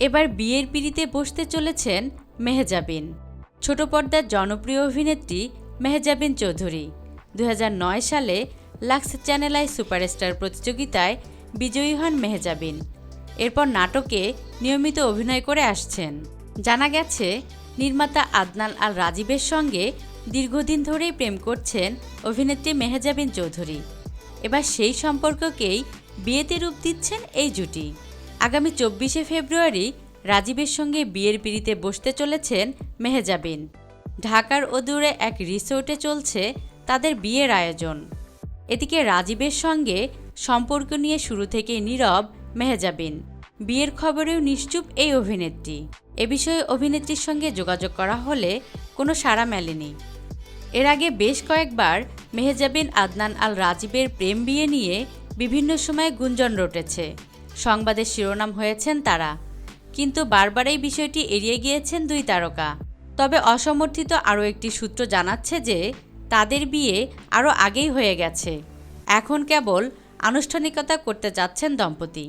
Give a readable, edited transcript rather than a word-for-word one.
এবার বিয়ের পিঁড়িতে বসতে চলেছেন মেহজাবিন। ছোট পর্দার জনপ্রিয় অভিনেত্রী মেহজাবিন চৌধুরী 2009 সালে লাক্স চ্যানেল আই সুপারস্টার প্রতিযোগিতায় বিজয়ী হন মেহজাবিন। এরপর নাটকে নিয়মিত অভিনয় করে আসছেন। জানা গেছে, নির্মাতা আদনান আল রাজীবের সঙ্গে দীর্ঘদিন ধরেই প্রেম করছেন অভিনেত্রী মেহজাবিন চৌধুরী। এবার সেই সম্পর্ককেই বিয়েতে রূপ দিচ্ছেন এই জুটি। আগামী 24শে ফেব্রুয়ারি রাজীবের সঙ্গে বিয়ের পিঁড়িতে বসতে চলেছেন মেহজাবিন। ঢাকার অদূরে এক রিসোর্টে চলছে তাদের বিয়ের আয়োজন। এদিকে রাজীবের সঙ্গে সম্পর্ক নিয়ে শুরু থেকেই নীরব মেহজাবিন। বিয়ের খবরেও নিশ্চুপ এই অভিনেত্রী। এ বিষয়ে অভিনেত্রীর সঙ্গে যোগাযোগ করা হলে কোনো সাড়া মেলেনি। এর আগে বেশ কয়েকবার মেহজাবিন আদনান আল রাজীবের প্রেম বিয়ে নিয়ে বিভিন্ন সময়ে গুঞ্জন রটেছে। সংবাদের শিরোনাম হয়েছেন তারা, কিন্তু বারবার এই বিষয়টি এড়িয়ে গিয়েছেন দুই তারকা। তবে অসমর্থিত আরও একটি সূত্র জানাচ্ছে যে তাদের বিয়ে আরও আগেই হয়ে গেছে, এখন কেবল আনুষ্ঠানিকতা করতে যাচ্ছেন দম্পতি।